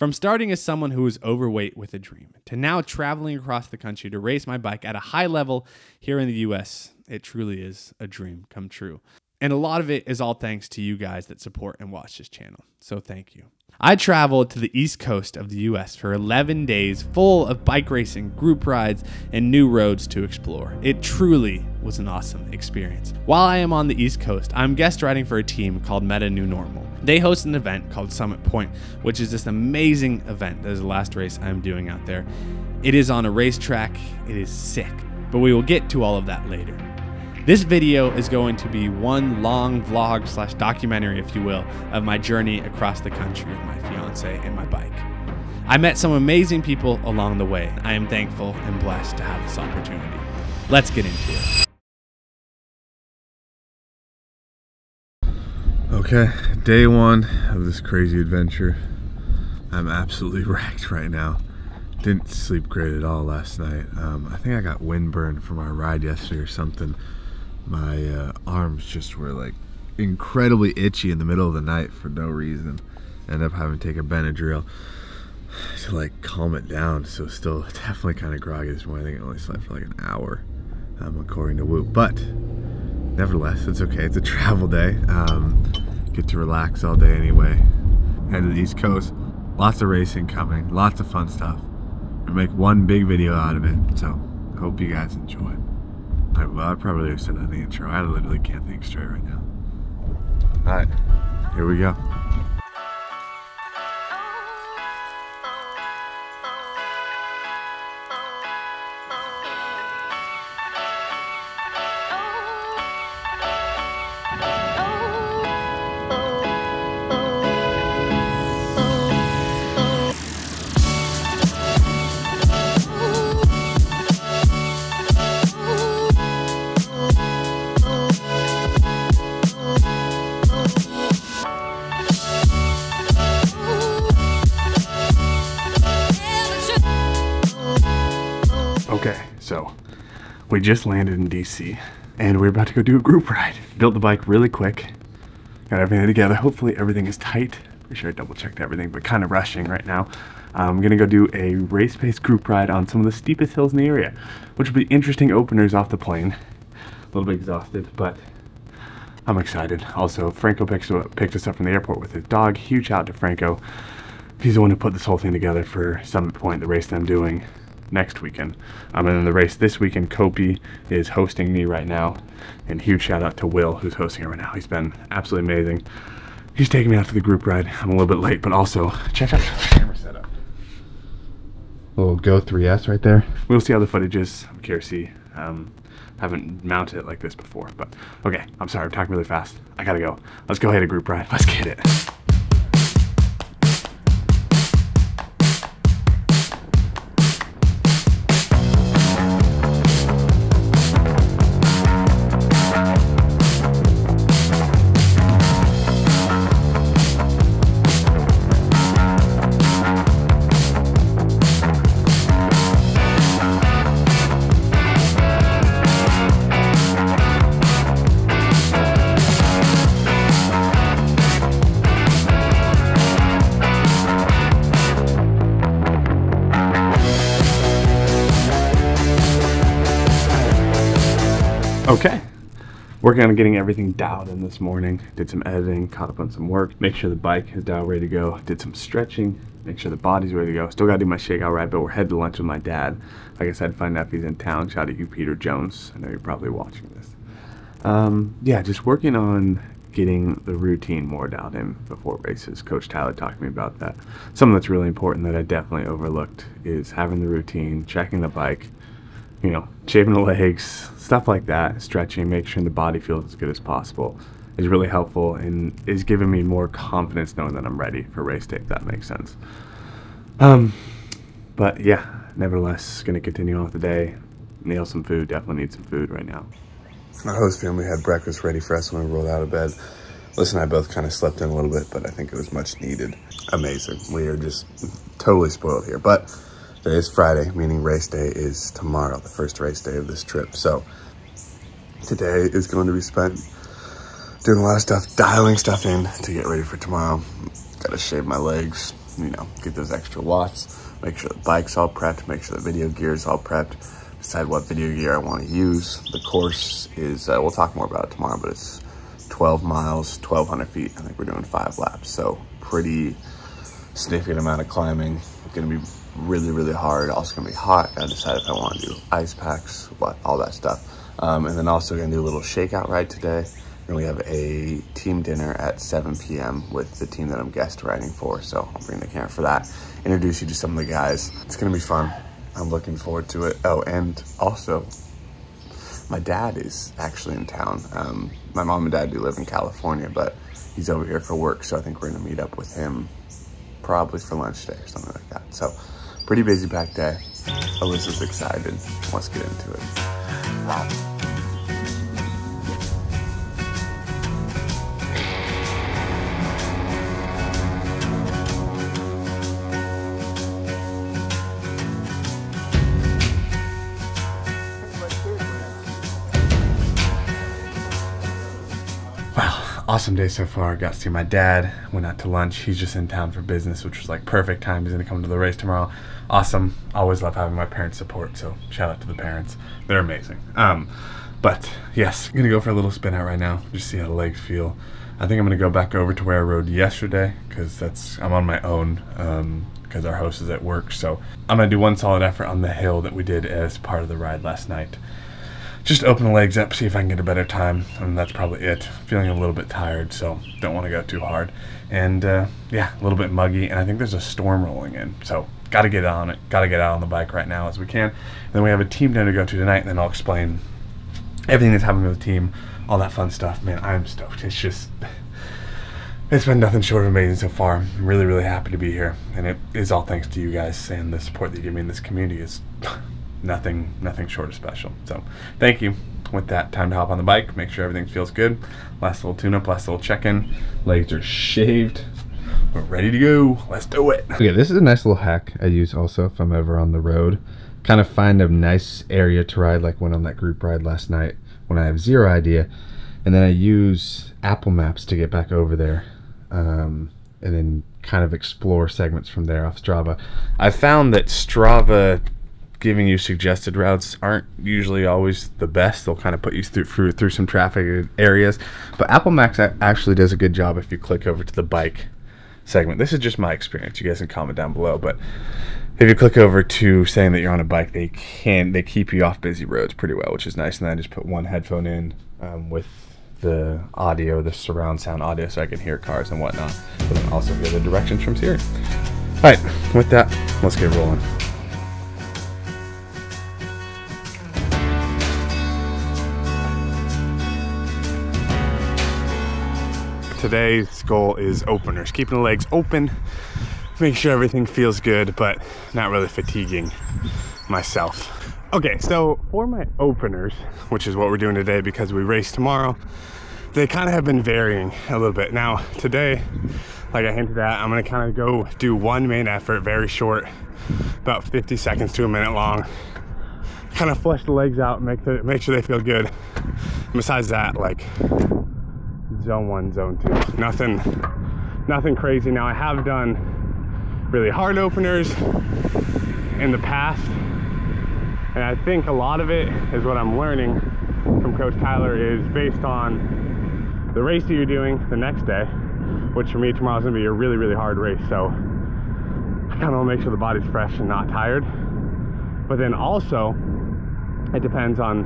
From starting as someone who was overweight with a dream to now traveling across the country to race my bike at a high level here in the US, it truly is a dream come true. And a lot of it is all thanks to you guys that support and watch this channel. So thank you. I traveled to the East Coast of the US for 11 days full of bike racing, group rides, and new roads to explore. It truly was an awesome experience. While I am on the East Coast, I'm guest riding for a team called Meta New Normal. They host an event called Summit Point, which is this amazing event. That is the last race I'm doing out there. It is on a racetrack. It is sick, but we will get to all of that later. This video is going to be one long vlog / documentary, if you will, of my journey across the country with my fiance and my bike. I met some amazing people along the way. I am thankful and blessed to have this opportunity. Let's get into it. Okay, day one of this crazy adventure. I'm absolutely wrecked right now. Didn't sleep great at all last night. I think I got windburn from our ride yesterday or something. My arms just were like incredibly itchy in the middle of the night for no reason. Ended up having to take a Benadryl to like calm it down. So still definitely kind of groggy this morning. I think I only slept for like an hour, according to Whoop. But nevertheless, it's okay. It's a travel day. Get to relax all day anyway. Head to the East Coast. Lots of racing coming. Lots of fun stuff. We'll make one big video out of it. So hope you guys enjoy. Well, I probably said that in the intro. I literally can't think straight right now. Alright, here we go. Okay, so we just landed in DC and we're about to go do a group ride. Built the bike really quick, got everything together. Hopefully everything is tight. Pretty sure I double checked everything, but kind of rushing right now. I'm gonna go do a race-based group ride on some of the steepest hills in the area, which will be interesting openers off the plane. A little bit exhausted, but I'm excited. Also, Franco picked us up from the airport with his dog. Huge shout out to Franco. He's the one who put this whole thing together for Summit Point, the race that I'm doing next weekend. And then the race this weekend, Kopi is hosting me right now. And huge shout out to Will, who's hosting it right now. He's been absolutely amazing. He's taking me out to the group ride. I'm a little bit late, but also check out the camera setup. Little Go 3S right there. We'll see how the footage is. I'm curious to see. Haven't mounted it like this before, but okay. I'm sorry, I'm talking really fast. I gotta go. Let's go hit a group ride. Let's get it. Okay, working on getting everything dialed in this morning. Did some editing, caught up on some work, make sure the bike is dialed ready to go. Did some stretching, make sure the body's ready to go. Still gotta do my shakeout ride, but we're headed to lunch with my dad. Like I said, find out if he's in town. Shout out to you, Peter Jones. I know you're probably watching this. Yeah, just working on getting the routine more dialed in before races. Coach Tyler talked to me about that. Something that's really important that I definitely overlooked is having the routine, checking the bike, you know, shaving the legs, stuff like that, stretching, make sure the body feels as good as possible is really helpful and is giving me more confidence knowing that I'm ready for race day, if that makes sense. But yeah, nevertheless, gonna continue on with the day, nail some food, definitely need some food right now. My host family had breakfast ready for us when we rolled out of bed. Alyssa and I both kind of slept in a little bit, but I think it was much needed. Amazing, we are just totally spoiled here. But today is Friday, meaning race day is tomorrow, the first race day of this trip. So today is going to be spent doing a lot of stuff, dialing stuff in to get ready for tomorrow. Gotta shave my legs, you know, get those extra watts, make sure the bike's all prepped, make sure the video gear is all prepped, decide what video gear I want to use. The course is, we'll talk more about it tomorrow, but it's 12 miles, 1,200 feet. I think we're doing 5 laps, so pretty significant amount of climbing. It's gonna be really, really hard. Also gonna be hot. Gotta decide if I want to do ice packs, all that stuff. And then also gonna do a little shakeout ride today. And we have a team dinner at 7 p.m. with the team that I'm guest riding for. So I'll bring the camera for that. Introduce you to some of the guys. It's gonna be fun. I'm looking forward to it. Oh, and also, my dad is actually in town. My mom and dad do live in California, but he's over here for work. So I think we're gonna meet up with him probably for lunch today or something like that. So pretty busy packed day. Alyssa's excited. Let's get into it. Awesome day so far. Got to see my dad, went out to lunch. He's just in town for business, which was like perfect time. He's gonna come to the race tomorrow. Awesome. Always love having my parents' support, so shout out to the parents. They're amazing. But yes, I'm gonna go for a little spin out right now, just see how the legs feel. I think I'm gonna go back over to where I rode yesterday, because I'm on my own, because our host is at work. So I'm gonna do one solid effort on the hill that we did as part of the ride last night. Just open the legs up, see if I can get a better time, and that's probably it. Feeling a little bit tired, so don't want to go too hard. And yeah, a little bit muggy, and I think there's a storm rolling in, so gotta get on it. Gotta get out on the bike right now as we can. And then we have a team dinner to go to tonight, and then I'll explain everything that's happening with the team, all that fun stuff. Man, I'm stoked. It's been nothing short of amazing so far. I'm really, really happy to be here, and it is all thanks to you guys and the support that you give me in this community. Is nothing short of special. So thank you. With that, time to hop on the bike, make sure everything feels good. Last little tune-up, last little check-in. Legs are shaved. We're ready to go. Let's do it. Okay, this is a nice little hack I use also if I'm ever on the road. Kind of find a nice area to ride, like went on that group ride last night when I have zero idea. And then I use Apple Maps to get back over there. And then kind of explore segments from there off Strava. I found that Strava giving you suggested routes aren't usually always the best. They'll kind of put you through some traffic areas, but Apple Maps actually does a good job if you click over to the bike segment. This is just my experience. You guys can comment down below, but if you click over to saying that you're on a bike, they keep you off busy roads pretty well, which is nice. And then I just put one headphone in with the audio, the surround sound audio, so I can hear cars and whatnot, but then also hear the directions from Siri. All right, with that, let's get rolling. Today's goal is openers, keeping the legs open, make sure everything feels good, but not really fatiguing myself. Okay, so for my openers, which is what we're doing today because we race tomorrow, they kind of have been varying a little bit. Now, today, like I hinted at, I'm gonna kind of go do one main effort, very short, about 50 seconds to a minute long. Kind of flesh the legs out, make sure they feel good. And besides that, like, zone 1, zone 2, nothing crazy. Now I have done really hard openers in the past, and I think a lot of it is what I'm learning from Coach Tyler is based on the race that you're doing the next day, which for me tomorrow is gonna be a really, really hard race. So I kind of want to make sure the body's fresh and not tired, but then also it depends on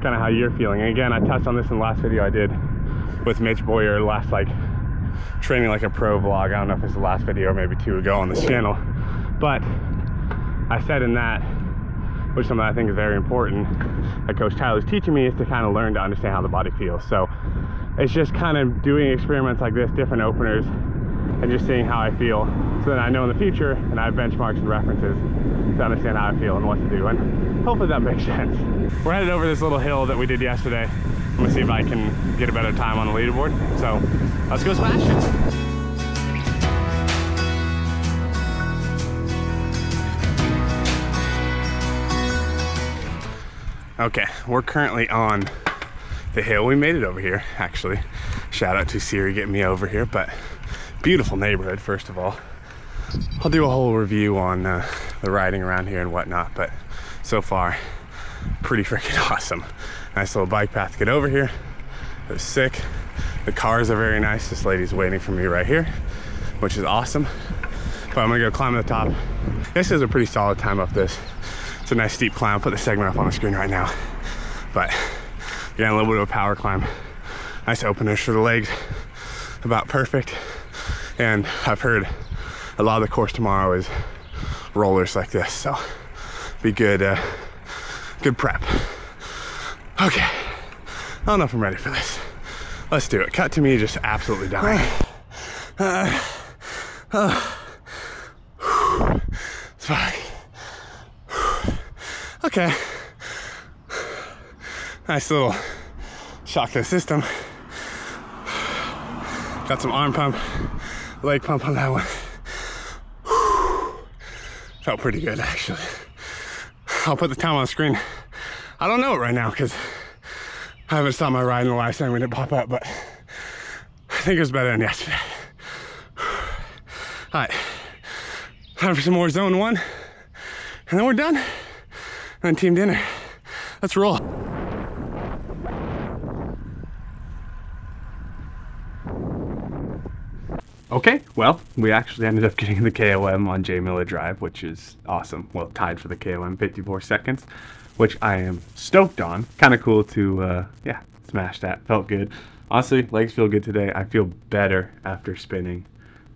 kind of how you're feeling. And again, I touched on this in the last video I did with Mitch Boyer, last like training like a pro vlog. I don't know if it's the last video or maybe 2 ago on this channel, but I said in that, which is something I think is very important that Coach Tyler's teaching me, is to kind of learn to understand how the body feels. So it's just kind of doing experiments like this, different openers, and just seeing how I feel, so that I know in the future and I have benchmarks and references to understand how I feel and what to do, and hopefully that makes sense. We're headed over this little hill that we did yesterday. I'm gonna see if I can get a better time on the leaderboard. So let's go smash it. Okay, we're currently on the hill. We made it over here, actually. Shout out to Siri getting me over here, but beautiful neighborhood, first of all. I'll do a whole review on the riding around here and whatnot, but so far, pretty freaking awesome. Nice little bike path to get over here. It was sick. The cars are very nice. This lady's waiting for me right here, which is awesome. But I'm gonna go climb to the top. This is a pretty solid time up this. It's a nice steep climb. I'll put the segment up on the screen right now. But again, a little bit of a power climb. Nice openers for the legs, about perfect. And I've heard a lot of the course tomorrow is rollers like this, so be good, good prep. Okay, I don't know if I'm ready for this. Let's do it. Cut to me just absolutely dying. It's fine. Okay. Nice little shock to the system. Got some arm pump, leg pump on that one. Felt pretty good, actually. I'll put the time on the screen. I don't know it right now because I haven't stopped my ride in the last time we didn't pop up, but I think it was better than yesterday. All right, time for some more zone 1, and then we're done. And then team dinner. Let's roll. Okay, well, we actually ended up getting the KOM on J Miller Drive, which is awesome. Well, tied for the KOM, 54 seconds, which I am stoked on. Kind of cool to, yeah, smash that. Felt good. Honestly, legs feel good today. I feel better after spinning.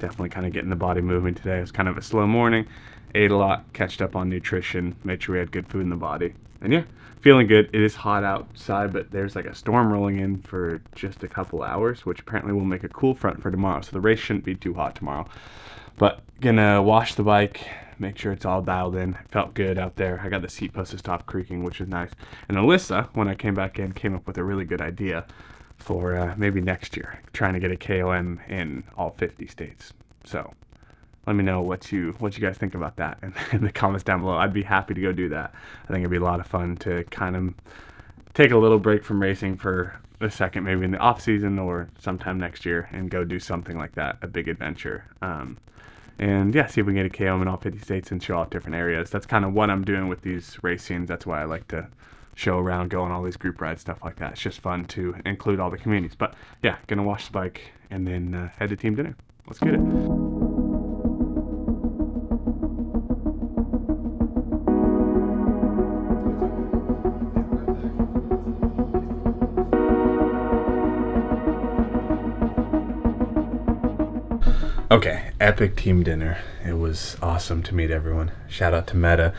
Definitely kind of getting the body moving today. It was kind of a slow morning. Ate a lot, catched up on nutrition, made sure we had good food in the body. And yeah, feeling good. It is hot outside, but there's like a storm rolling in for just a couple hours, which apparently will make a cool front for tomorrow. So the race shouldn't be too hot tomorrow. But gonna wash the bike, make sure it's all dialed in. Felt good out there. I got the seat post to stop creaking, which is nice. And Alyssa, when I came back in, came up with a really good idea for maybe next year, trying to get a KOM in all 50 states. So let me know what you guys think about that in the comments down below. I'd be happy to go do that. I think it'd be a lot of fun to kind of take a little break from racing for a second, maybe in the off season or sometime next year, and go do something like that, a big adventure. And yeah, see if we can get a KOM in all 50 states and show off different areas. That's kind of what I'm doing with these race scenes. That's why I like to show around, go on all these group rides, stuff like that. It's just fun to include all the communities. But yeah, gonna wash the bike and then head to team dinner. Let's get it. Okay, epic team dinner. It was awesome to meet everyone. Shout out to Meta.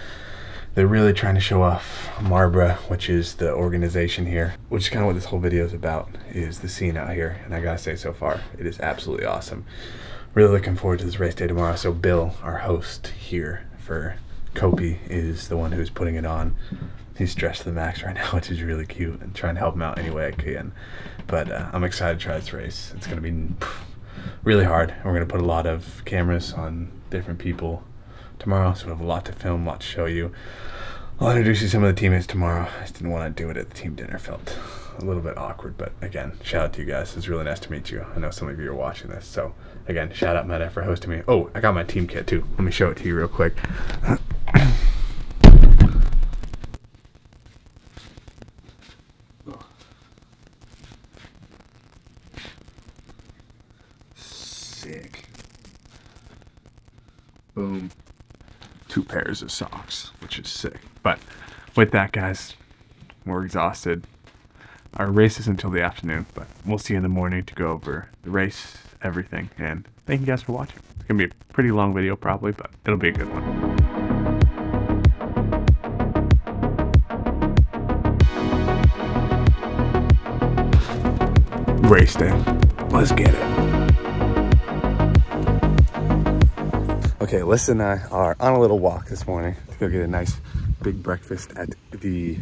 They're really trying to show off Marbra, which is the organization here, which is kind of what this whole video is about, is the scene out here. And I gotta say, so far, it is absolutely awesome. Really looking forward to this race day tomorrow. So Bill, our host here for Kopi, is the one who's putting it on. He's dressed to the max right now, which is really cute, and trying to help him out any way I can. But I'm excited to try this race. It's gonna be really hard. We're going to put a lot of cameras on different people tomorrow, so we have a lot to film, a lot to show you. I'll introduce you to some of the teammates tomorrow. I just didn't want to do it at the team dinner. Felt a little bit awkward, but again, shout out to you guys. It's really nice to meet you. I know some of you are watching this, so again, shout out Meta for hosting me. Oh, I got my team kit too. Let me show it to you real quick. Sick. Boom. 2 pairs of socks, which is sick. But with that, guys, we're exhausted. Our race is until the afternoon, but we'll see you in the morning to go over the race, everything. And thank you guys for watching. It's gonna be a pretty long video probably, but it'll be a good one. Race day. Let's get it. Okay, Alyssa and I are on a little walk this morning to go get a nice big breakfast at the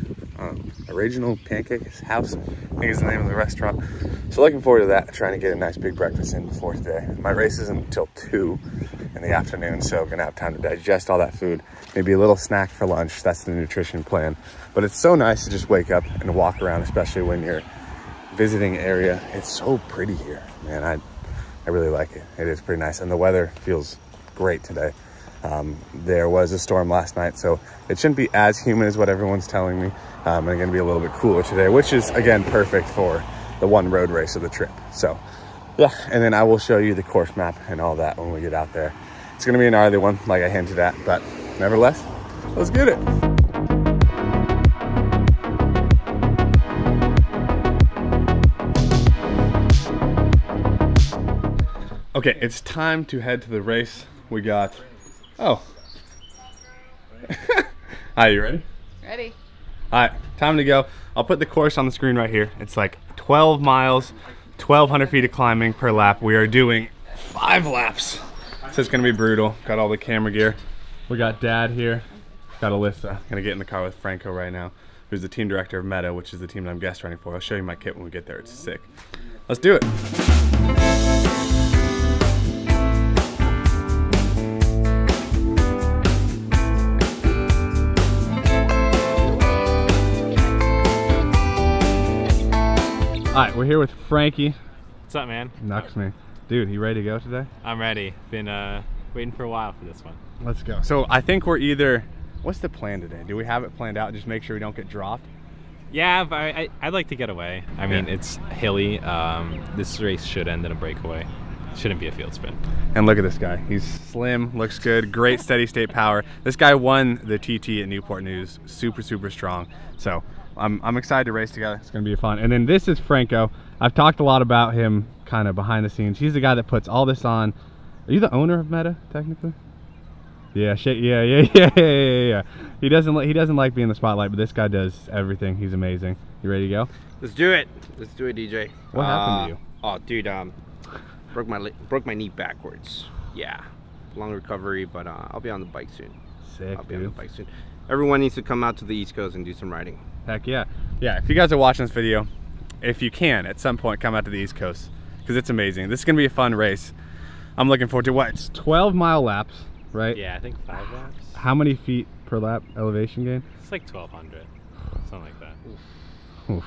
Original Pancake House, I think is the name of the restaurant. So looking forward to that, trying to get a nice big breakfast in before today. My race isn't until 2 in the afternoon, so gonna have time to digest all that food. Maybe a little snack for lunch, that's the nutrition plan. But it's so nice to just wake up and walk around, especially when you're visiting area. It's so pretty here, man. I really like it. It is pretty nice, and the weather feels great today. There was a storm last night, so it shouldn't be as humid as what everyone's telling me. And it's gonna be a little bit cooler today, which is again perfect for the one road race of the trip. So yeah, and then I will show you the course map and all that when we get out there. It's gonna be a gnarly one, like I hinted at, but nevertheless, let's get it. Okay, it's time to head to the race. We got, oh. Hi, you ready? Ready. All right, time to go. I'll put the course on the screen right here. It's like 12 miles, 1,200 feet of climbing per lap. We are doing 5 laps. So it's gonna be brutal. Got all the camera gear. We got Dad here. Got Alyssa. Gonna get in the car with Franco right now, who's the team director of Meta, which is the team that I'm guest running for. I'll show you my kit when we get there. It's sick. Let's do it. All right, we're here with Frankie. What's up, man? Knocks me. Dude, you ready to go today? I'm ready. Been waiting for a while for this one. Let's go. So I think we're either, what's the plan today? Do we have it planned out? Just make sure we don't get dropped? Yeah, but I'd like to get away. I mean, it's hilly. This race should end in a breakaway. Shouldn't be a field sprint. And look at this guy. He's slim, looks good, great steady state power. This guy won the TT at Newport News. Super, super strong. So I'm excited to race together. It's gonna be fun. And then this is Franco. I've talked a lot about him kind of behind the scenes. He's the guy that puts all this on. Are you the owner of Meta, technically? Yeah, yeah. He doesn't like being in the spotlight, but this guy does everything. He's amazing. You ready to go? Let's do it. Let's do it, DJ. What happened to you? Oh, dude, broke my knee backwards. Yeah, long recovery, but I'll be on the bike soon. Sick, I'll be on the bike soon. Everyone needs to come out to the East Coast and do some riding. Heck yeah. Yeah, if you guys are watching this video, if you can, at some point, come out to the East Coast, because it's amazing. This is gonna be a fun race. I'm looking forward to what? It's 12-mile laps, right? Yeah, I think 5 laps. How many feet per lap elevation gain? It's like 1,200, something like that. Oof.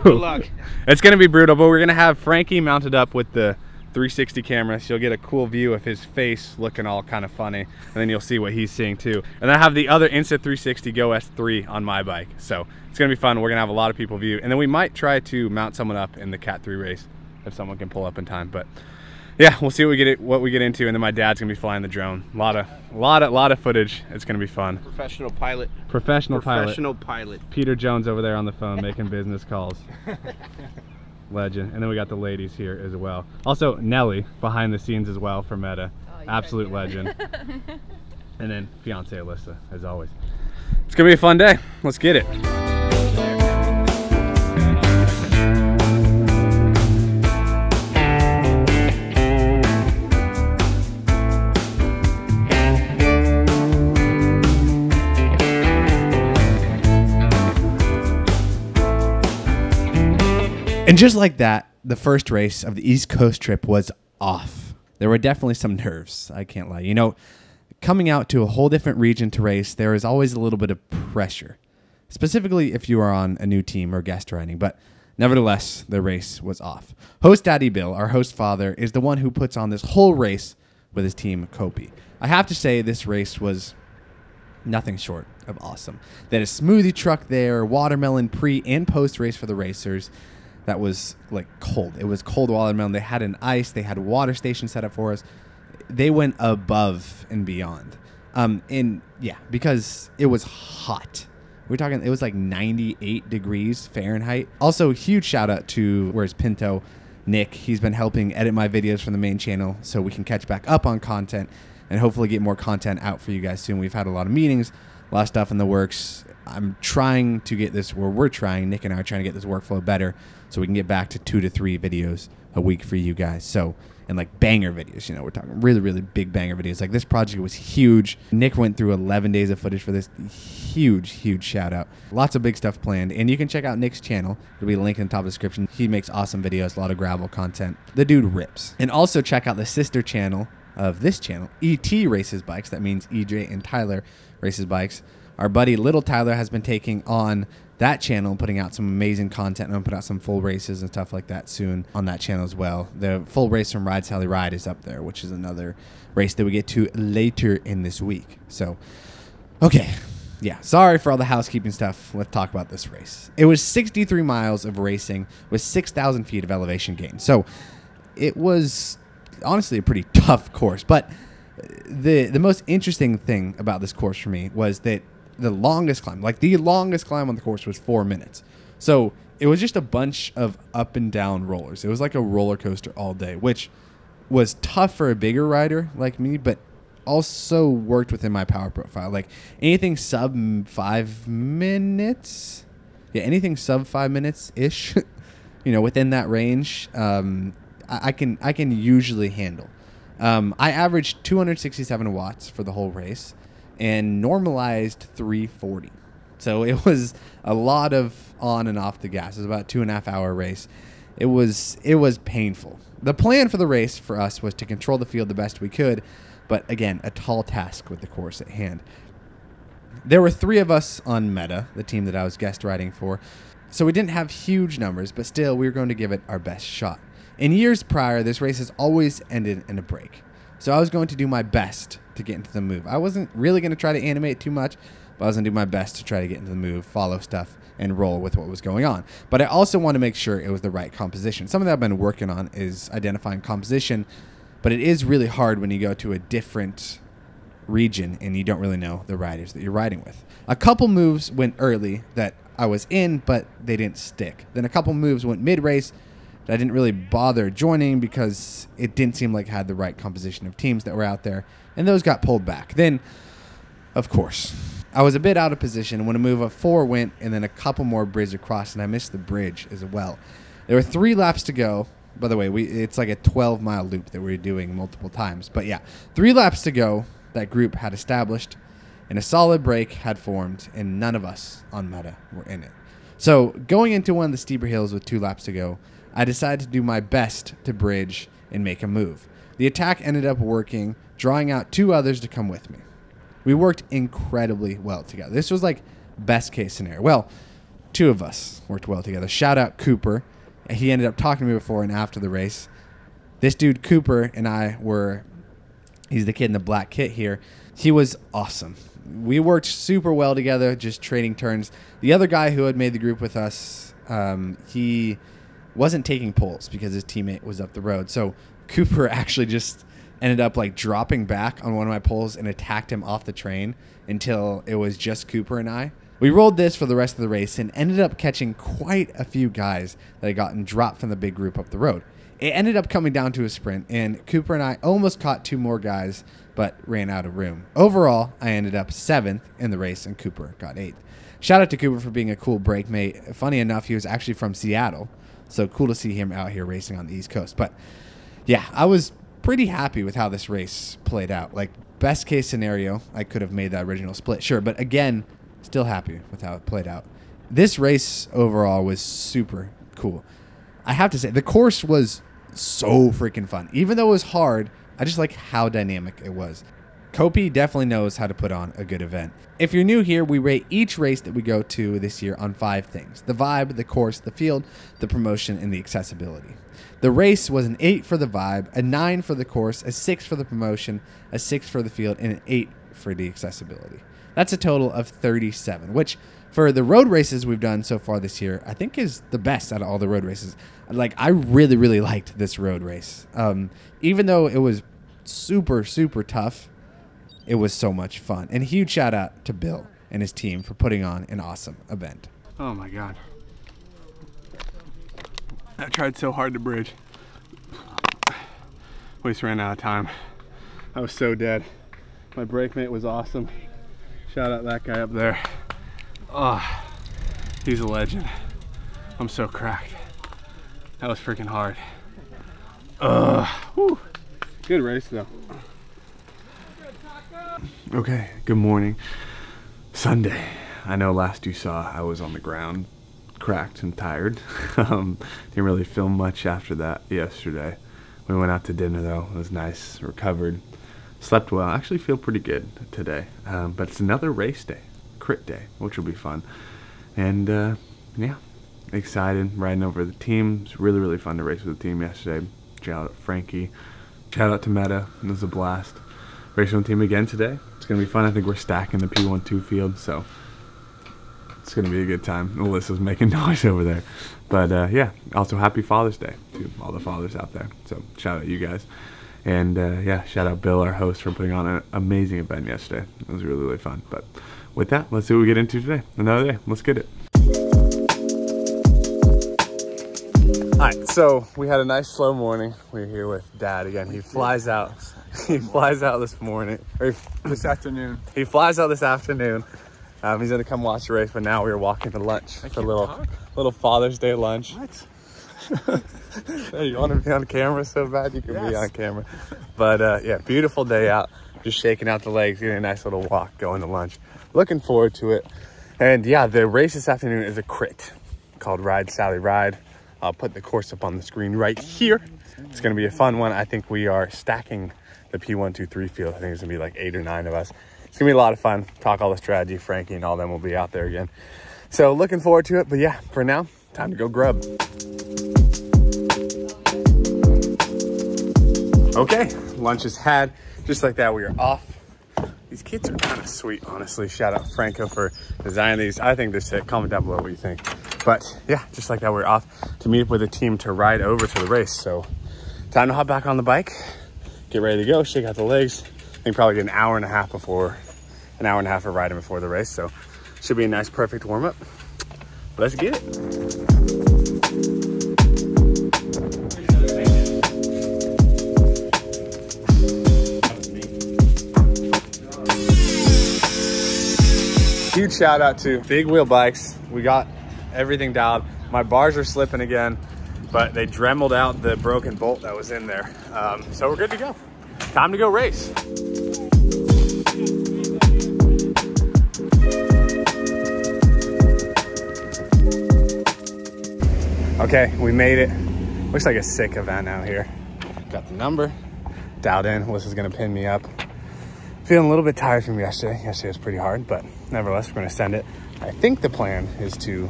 Good luck. It's gonna be brutal, but we're gonna have Frankie mounted up with the 360 camera, so you'll get a cool view of his face looking all kind of funny, and then you'll see what he's seeing too. And I have the other Insta360 Go S3 on my bike, so it's gonna be fun. We're gonna have a lot of people view, and then we might try to mount someone up in the Cat 3 race if someone can pull up in time. But yeah, we'll see what we get into, and then my dad's gonna be flying the drone. A lot of footage. It's gonna be fun. Professional pilot. Professional pilot. Peter Jones over there on the phone making business calls. Legend. And then we got the ladies here as well. Also Nelly behind the scenes as well for Meta. Absolute legend. And then fiance Alyssa, as always. It's gonna be a fun day. Let's get it. And just like that, the first race of the East Coast trip was off. There were definitely some nerves, I can't lie. You know, coming out to a whole different region to race, there is always a little bit of pressure, specifically if you are on a new team or guest riding. But nevertheless, the race was off. Host Daddy Bill, our host father, is the one who puts on this whole race with his team, Kopi. I have to say this race was nothing short of awesome. They had a smoothie truck there, watermelon pre and post race for the racers. That was like cold. It was cold watermelon. They had an ice. They had a water station set up for us. They went above and beyond. And yeah, because it was hot. We're talking, it was like 98 degrees Fahrenheit. Also, huge shout out to Where's Pinto, Nick. He's been helping edit my videos from the main channel so we can catch back up on content and hopefully get more content out for you guys soon. We've had a lot of meetings, a lot of stuff in the works. I'm trying to get this, or we're trying, Nick and I are trying to get this workflow better so we can get back to 2 to 3 videos a week for you guys. So, and like banger videos, you know, we're talking really, really big banger videos. Like this project was huge. Nick went through 11 days of footage for this. Huge shout out. Lots of big stuff planned. And you can check out Nick's channel. There'll be a link in the top of the description. He makes awesome videos, a lot of gravel content. The dude rips. And also check out the sister channel of this channel, ET Races Bikes. That means EJ and Tyler Races Bikes. our buddy Little Tyler has been taking on that channel, putting out some amazing content. I'm going to put out some full races and stuff like that soon on that channel as well. The full race from Ride Sally Ride is up there, which is another race that we get to later in this week. So, okay. Yeah, sorry for all the housekeeping stuff. Let's talk about this race. It was 63 miles of racing with 6,000 feet of elevation gain. So it was honestly a pretty tough course. But the most interesting thing about this course for me was that the longest climb on the course was 4 minutes. So it was just a bunch of up and down rollers. It was like a roller coaster all day, which was tough for a bigger rider like me, but also worked within my power profile. Like anything sub 5 minutes. Yeah, anything sub 5 minutes ish, within that range, I can usually handle. I averaged 267 watts for the whole race and normalized 340. So it was a lot of on and off the gas. It was about a 2.5 hour race. It was painful. The plan for the race for us was to control the field the best we could, but again, a tall task with the course at hand. There were 3 of us on Meta, the team that I was guest riding for, so we didn't have huge numbers, but still we were going to give it our best shot. In years prior, this race has always ended in a break. So I was going to do my best to get into the move. I wasn't really going to try to animate too much, but I was going to do my best to try to get into the move, follow stuff, and roll with what was going on. But I also want to make sure it was the right composition. Something that I've been working on is identifying composition, but it is really hard when you go to a different region and you don't really know the riders that you're riding with. A couple moves went early that I was in, but they didn't stick. Then a couple moves went mid-race that I didn't really bother joining because it didn't seem like I had the right composition of teams that were out there, and those got pulled back. Then, of course, I was a bit out of position when a move of 4 went, and then a couple more bridges across, and I missed the bridge as well. There were 3 laps to go. By the way, it's like a 12-mile loop that we're doing multiple times. But yeah, 3 laps to go. That group had established, and a solid break had formed, and none of us on Meta were in it. So going into one of the steeper hills with 2 laps to go, I decided to do my best to bridge and make a move. The attack ended up working, drawing out 2 others to come with me. We worked incredibly well together. This was like best case scenario. Well, 2 of us worked well together. Shout out Cooper. He ended up talking to me before and after the race. This dude, Cooper, and I he's the kid in the black kit here. He was awesome. We worked super well together, just trading turns. The other guy who had made the group with us, he wasn't taking pulls because his teammate was up the road. So Cooper actually just ended up like dropping back on one of my pulls and attacked him off the train until it was just Cooper and I. We rolled this for the rest of the race and ended up catching quite a few guys that had gotten dropped from the big group up the road. It ended up coming down to a sprint, and Cooper and I almost caught 2 more guys, but ran out of room. Overall, I ended up 7th in the race, and Cooper got 8th. Shout out to Cooper for being a cool break mate. Funny enough, he was actually from Seattle, so cool to see him out here racing on the East Coast. But yeah, I was pretty happy with how this race played out. Like, best case scenario, I could have made that original split, sure, but again, still happy with how it played out. This race overall was super cool. I have to say, the course was so freaking fun. Even though it was hard, I just like how dynamic it was. Kopi definitely knows how to put on a good event. If you're new here, we rate each race that we go to this year on 5 things: the vibe, the course, the field, the promotion, and the accessibility. The race was an 8 for the vibe, a 9 for the course, a 6 for the promotion, a 6 for the field, and an 8 for the accessibility. That's a total of 37, which for the road races we've done so far this year, I think is the best out of all the road races. Like, I really, really liked this road race. Even though it was super, super tough, it was so much fun. And a huge shout out to Bill and his team for putting on an awesome event. Oh my God. I tried so hard to bridge. We just ran out of time. I was so dead. My brake mate was awesome. Shout out that guy up there. Oh, he's a legend. I'm so cracked. That was freaking hard. Whew. Good race though. Okay, good morning. Sunday. I know last you saw I was on the ground, cracked and tired. Didn't really film much after that yesterday. We went out to dinner though. It was nice, recovered, slept well. I actually feel pretty good today. But it's another race day. crit day, which will be fun. And yeah, excited riding over the team. It's really, really fun to race with the team yesterday. Shout out to Frankie. Shout out to Meta. It was a blast. Racing with the team again today. It's going to be fun. I think we're stacking the P12 field, so it's going to be a good time. Alyssa's making noise over there. But yeah, also happy Father's Day to all the fathers out there. So shout out you guys. And yeah, shout out Bill, our host, for putting on an amazing event yesterday. It was really, really fun. But with that, let's see what we get into today. Another day. Let's get it. All right, so we had a nice slow morning. We're here with Dad again. He flies out. He flies out this morning. Or this afternoon. He flies out this afternoon. He's gonna come watch the race, but now we're walking to lunch for a little Father's Day lunch. What? Hey, you want to be on camera so bad? You can be on camera. But yeah, beautiful day out. Just shaking out the legs, getting a nice little walk, going to lunch. Looking forward to it. And yeah, the race this afternoon is a crit called Ride Sally Ride. I'll put the course up on the screen right here. It's going to be a fun one. I think we are stacking the P123 field. I think it's going to be like 8 or 9 of us. It's going to be a lot of fun. Talk all the strategy. Frankie and all them will be out there again. So looking forward to it. But yeah, for now, time to go grub. Okay, lunch is had. Just like that, we are off. These kits are kind of sweet, honestly. Shout out Franco for designing these. I think they're sick. Comment down below what you think. But yeah, just like that, we're off to meet up with a team to ride over to the race. So time to hop back on the bike, get ready to go, shake out the legs. I think probably get an hour and a half of riding before the race. So should be a nice, perfect warm up. Let's get it. Huge shout out to Big Wheel Bikes. We got everything dialed. My bars are slipping again, but they dremeled out the broken bolt that was in there. So we're good to go. Time to go race. Okay, we made it. Looks like a sick event out here. Got the number dialed in. Alyssa's gonna pin me up. Feeling a little bit tired from yesterday. Yesterday was pretty hard, but nevertheless, we're gonna send it. I think the plan is to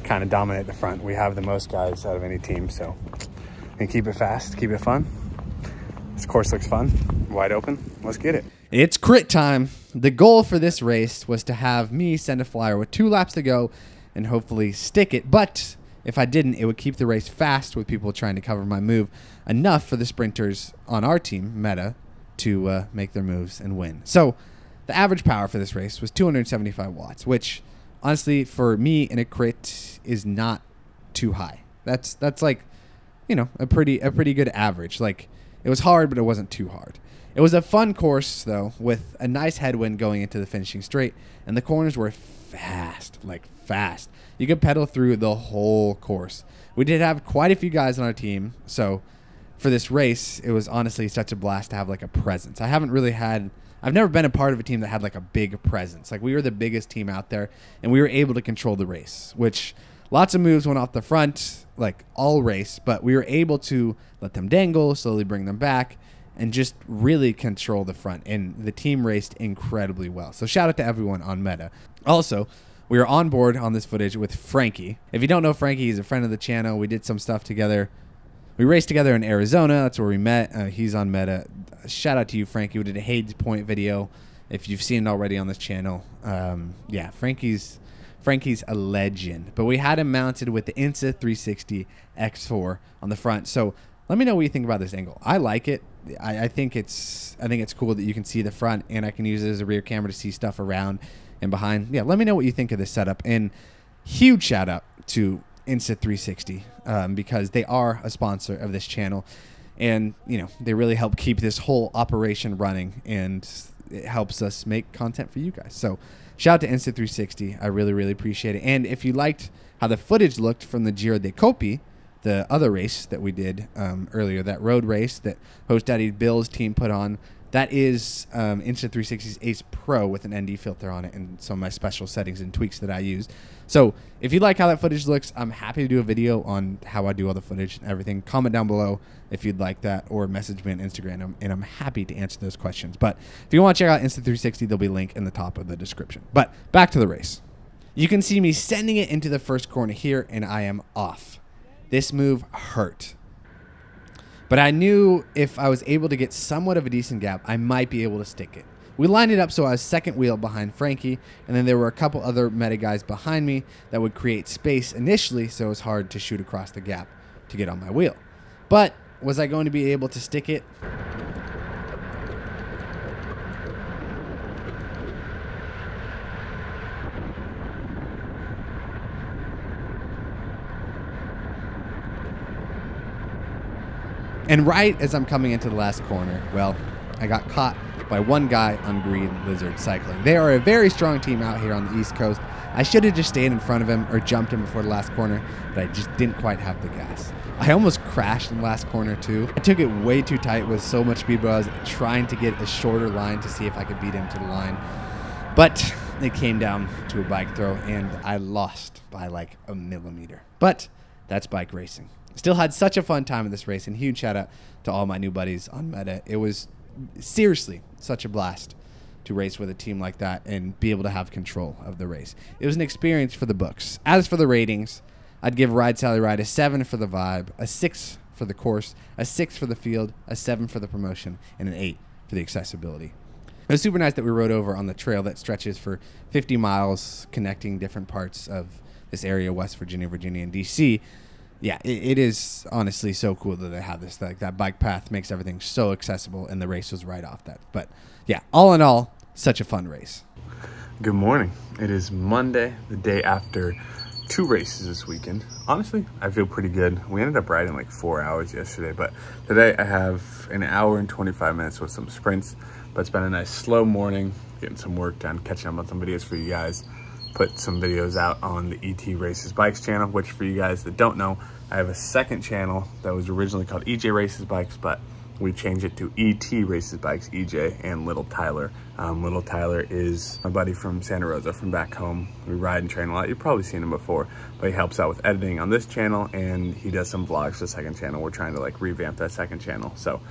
kind of dominate the front. We have the most guys out of any team, so and keep it fast, keep it fun. This course looks fun, wide open. Let's get it. It's crit time. The goal for this race was to have me send a flyer with 2 laps to go and hopefully stick it. But if I didn't, it would keep the race fast with people trying to cover my move enough for the sprinters on our team, Meta, to make their moves and win. So the average power for this race was 275 watts, which honestly for me in a crit is not too high. That's like, you know, a pretty good average. Like, it was hard, but it wasn't too hard. It was a fun course though, with a nice headwind going into the finishing straight, and the corners were fast, like fast. You could pedal through the whole course. We did have quite a few guys on our team, so for this race, it was honestly such a blast to have like a presence. I've never been a part of a team that had like a big presence. Like, we were the biggest team out there, and we were able to control the race, which lots of moves went off the front, like all race, but we were able to let them dangle, slowly bring them back, and just really control the front. And the team raced incredibly well. So shout out to everyone on Meta. Also, we were on board on this footage with Frankie. If you don't know Frankie, he's a friend of the channel. We did some stuff together. We raced together in Arizona. That's where we met. He's on Meta. Shout out to you, Frankie. We did a Hades Point video. If you've seen it already on this channel. Yeah, Frankie's a legend. But we had him mounted with the Insta 360 X4 on the front. So let me know what you think about this angle. I like it. I think it's cool that you can see the front, and I can use it as a rear camera to see stuff around and behind. Yeah, let me know what you think of this setup. And huge shout out to Insta 360 because they are a sponsor of this channel, and you know, they really help keep this whole operation running, and it helps us make content for you guys. So shout out to Insta 360. I really appreciate it. And if you liked how the footage looked from the Giro dei Coppi, the other race that we did earlier, that road race that Host Daddy Bill's team put on, That is Insta360's Ace Pro with an ND filter on it and some of my special settings and tweaks that I use. So if you like how that footage looks, I'm happy to do a video on how I do all the footage and everything. Comment down below if you'd like that, or message me on Instagram, and I'm happy to answer those questions. But if you want to check out Insta360, there'll be a link in the top of the description. But back to the race. You can see me sending it into the first corner here, and I am off. This move hurt. But I knew if I was able to get somewhat of a decent gap, I might be able to stick it. We lined it up so I was second wheel behind Frankie, and then there were a couple other meta guys behind me that would create space initially, so it was hard to shoot across the gap to get on my wheel. But was I going to be able to stick it? And right as I'm coming into the last corner, well, I got caught by one guy on Green Lizard Cycling. They are a very strong team out here on the East Coast. I should have just stayed in front of him or jumped him before the last corner, but I just didn't quite have the gas. I almost crashed in the last corner too. I took it way too tight with so much speed, but I was trying to get a shorter line to see if I could beat him to the line. But it came down to a bike throw, and I lost by like a millimeter. But that's bike racing. Still had such a fun time in this race, and huge shout out to all my new buddies on Meta. It was seriously such a blast to race with a team like that and be able to have control of the race. It was an experience for the books. As for the ratings, I'd give Ride Sally Ride a 7 for the vibe, a 6 for the course, a 6 for the field, a 7 for the promotion, and an 8 for the accessibility. It was super nice that we rode over on the trail that stretches for 50 miles connecting different parts of this area, West Virginia, Virginia, and DC. Yeah, it is honestly so cool that they have this. Like, that bike path makes everything so accessible, and the race was right off that. But yeah, all in all, such a fun race. Good morning. It is Monday, the day after 2 races this weekend. Honestly, I feel pretty good. We ended up riding like 4 hours yesterday, but today I have an hour and 25 minutes with some sprints. But it's been a nice slow morning, getting some work done, catching up on some videos for you guys. Put some videos out on the ET Races Bikes channel, which for you guys that don't know, I have a second channel that was originally called EJ Races Bikes, but we changed it to ET Races Bikes, EJ, and Little Tyler. Little Tyler is my buddy from Santa Rosa, from back home. We ride and train a lot. You've probably seen him before, but he helps out with editing on this channel, and he does some vlogs for the second channel. We're trying to like revamp that second channel. So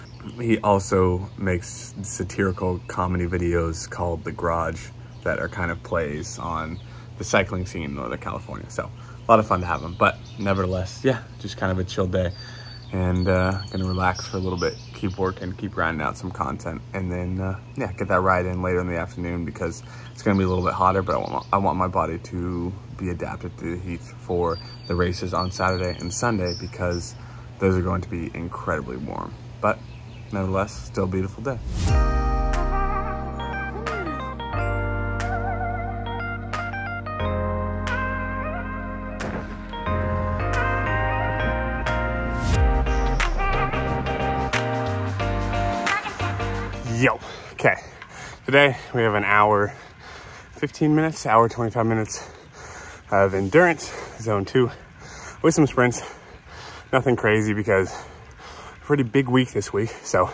he also makes satirical comedy videos called The Garage that are kind of plays on the cycling scene in Northern California. So a lot of fun to have him, but nevertheless, yeah, just kind of a chill day, and gonna relax for a little bit, keep working, keep grinding out some content, and then yeah, get that ride in later in the afternoon because it's gonna be a little bit hotter, but I want my body to be adapted to the heat for the races on Saturday and Sunday because those are going to be incredibly warm. But nevertheless, still a beautiful day. Yo, okay, today we have an hour 15 minutes, hour 25 minutes of endurance, zone 2, with some sprints. Nothing crazy because pretty big week this week, so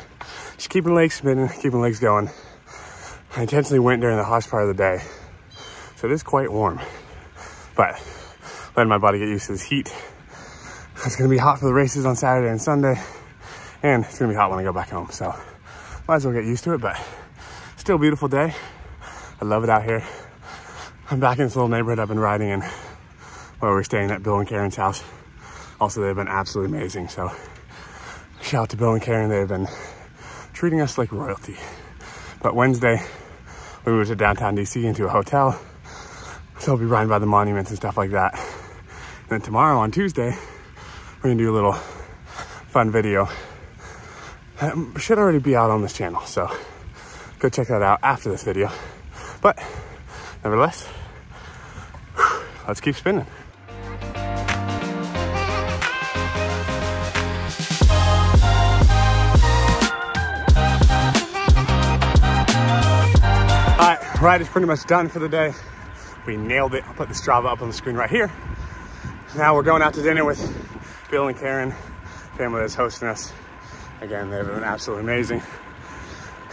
just keeping legs spinning, keeping legs going. I intentionally went during the hottest part of the day, so it is quite warm, but letting my body get used to this heat. It's gonna be hot for the races on Saturday and Sunday, and it's gonna be hot when I go back home, so might as well get used to it, but still a beautiful day. I love it out here. I'm back in this little neighborhood I've been riding in where we're staying at Bill and Karen's house. Also, they've been absolutely amazing, so shout out to Bill and Karen. They've been treating us like royalty. But Wednesday, we moved to downtown DC into a hotel, so I'll be riding by the monuments and stuff like that. And then tomorrow on Tuesday, we're gonna do a little fun video. Should already be out on this channel, so go check that out after this video. But nevertheless, let's keep spinning. All right, ride is pretty much done for the day. We nailed it. I'll put the Strava up on the screen right here. Now we're going out to dinner with Bill and Karen, family that's hosting us. Again, they've been absolutely amazing.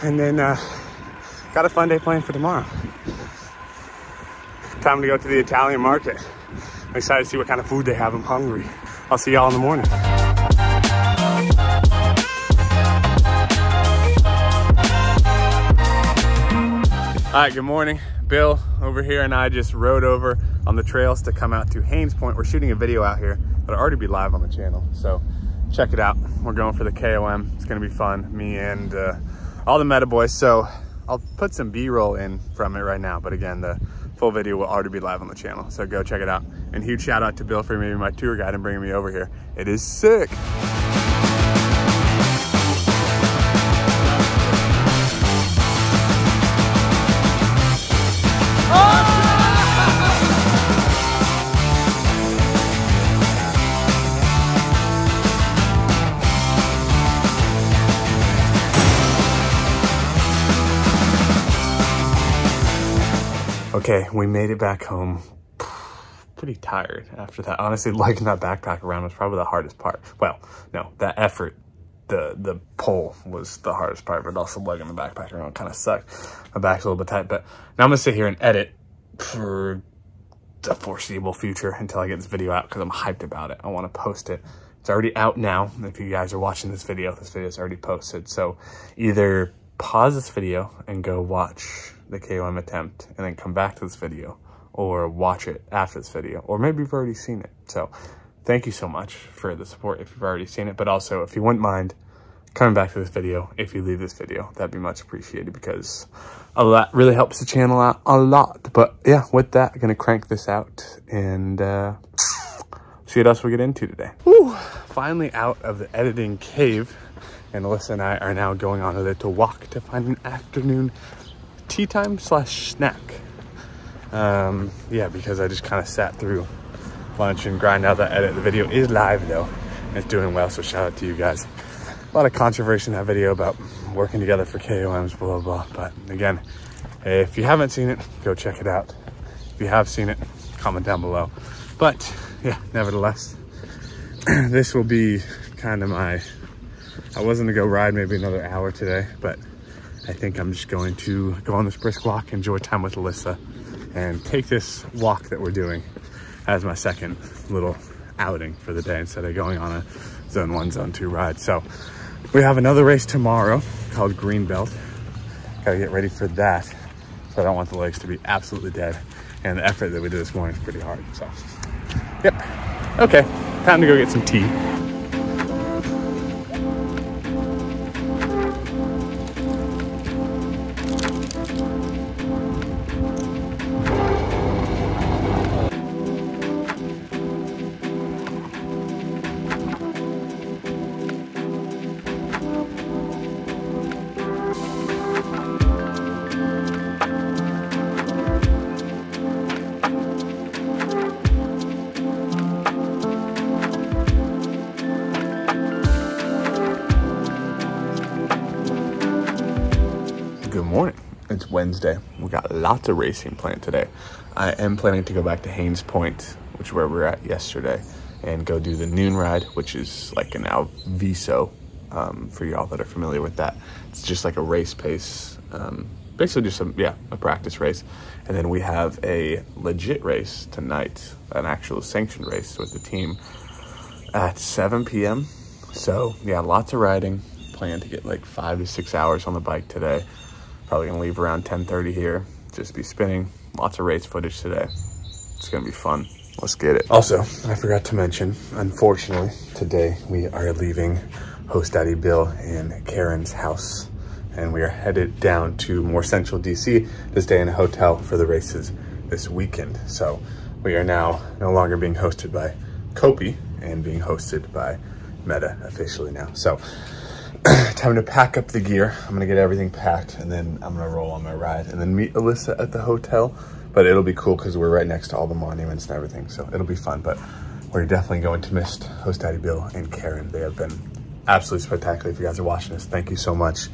And then got a fun day planned for tomorrow. Time to go to the Italian market. I'm excited to see what kind of food they have. I'm hungry. I'll see y'all in the morning. All right, good morning. Bill over here and I just rode over on the trails to come out to Haynes Point. We're shooting a video out here that'll already be live on the channel, so check it out. We're going for the KOM. It's gonna be fun, me and all the Meta boys. So I'll put some B-roll in from it right now, but again, the full video will already be live on the channel, so go check it out. And huge shout out to Bill for being my tour guide and bringing me over here. It is sick. Okay, we made it back home. Pretty tired after that. Honestly, lugging that backpack around was probably the hardest part. Well, no, that effort, the pull was the hardest part, but also lugging the backpack around kind of sucked. My back's a little bit tight, but now I'm gonna sit here and edit for the foreseeable future until I get this video out because I'm hyped about it. I want to post it. It's already out now. If you guys are watching this video is already posted. So either pause this video and go watch the KOM attempt and then come back to this video, or watch it after this video, or maybe you've already seen it. So thank you so much for the support if you've already seen it, but also if you wouldn't mind coming back to this video, if you leave this video, that'd be much appreciated because that really helps the channel out a lot. But yeah, with that, I'm gonna crank this out and see what else we get into today. Woo! Finally out of the editing cave, and Alyssa and I are now going on a little walk to find an afternoon tea time / snack. Yeah, because I just kind of sat through lunch and grind out that edit. The video is live though, and it's doing well, so shout out to you guys. A lot of controversy in that video about working together for KOMs, blah, blah, blah. But again, if you haven't seen it, go check it out. If you have seen it, comment down below. But yeah, nevertheless, this will be kind of I wasn't gonna go ride maybe another hour today, but I think I'm just going to go on this brisk walk, enjoy time with Alyssa, and take this walk that we're doing as my second little outing for the day instead of going on a zone 1, zone 2 ride. So we have another race tomorrow called Greenbelt. Gotta get ready for that. So I don't want the legs to be absolutely dead. And the effort that we did this morning is pretty hard, so. Yep, okay, time to go get some tea. Good morning. It's Wednesday. We got lots of racing planned today. I am planning to go back to Haynes Point, which is where we were at yesterday, and go do the noon ride, which is like an Alviso, for y'all that are familiar with that. It's just like a race pace, basically just a practice race. And then we have a legit race tonight, an actual sanctioned race with the team at 7 p.m. So yeah, lots of riding. Plan to get like 5 to 6 hours on the bike today. Probably gonna leave around 10:30 here. Just be spinning. Lots of race footage today. It's gonna be fun. Let's get it. Also, I forgot to mention, unfortunately, today we are leaving host Daddy Bill and Karen's house, and we are headed down to more central DC to stay in a hotel for the races this weekend. So we are now no longer being hosted by Kopi and being hosted by Meta officially now. So time to pack up the gear. I'm gonna get everything packed and then I'm gonna roll on my ride and then meet Alyssa at the hotel. But it'll be cool because we're right next to all the monuments and everything, so it'll be fun. But we're definitely going to miss host Daddy Bill and Karen. They have been absolutely spectacular. If you guys are watching this, thank you so much.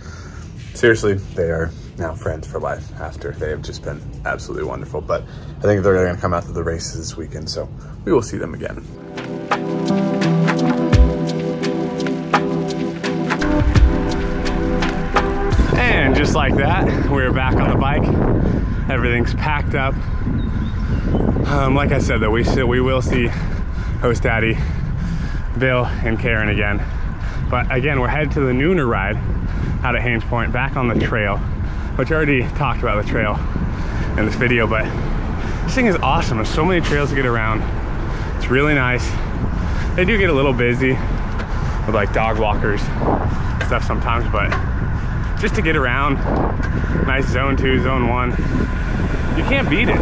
Seriously, they are now friends for life after they have just been absolutely wonderful. But I think they're gonna come out to the races this weekend, so we will see them again. And like that, we're back on the bike. Everything's packed up. Like I said though, we will see host daddy, Bill, and Karen again. But again, we're headed to the nooner ride out at Haines Point, back on the trail, which I already talked about the trail in this video, but this thing is awesome. There's so many trails to get around. It's really nice. They do get a little busy with like dog walkers and stuff sometimes, but just to get around, nice zone 2, zone 1, you can't beat it.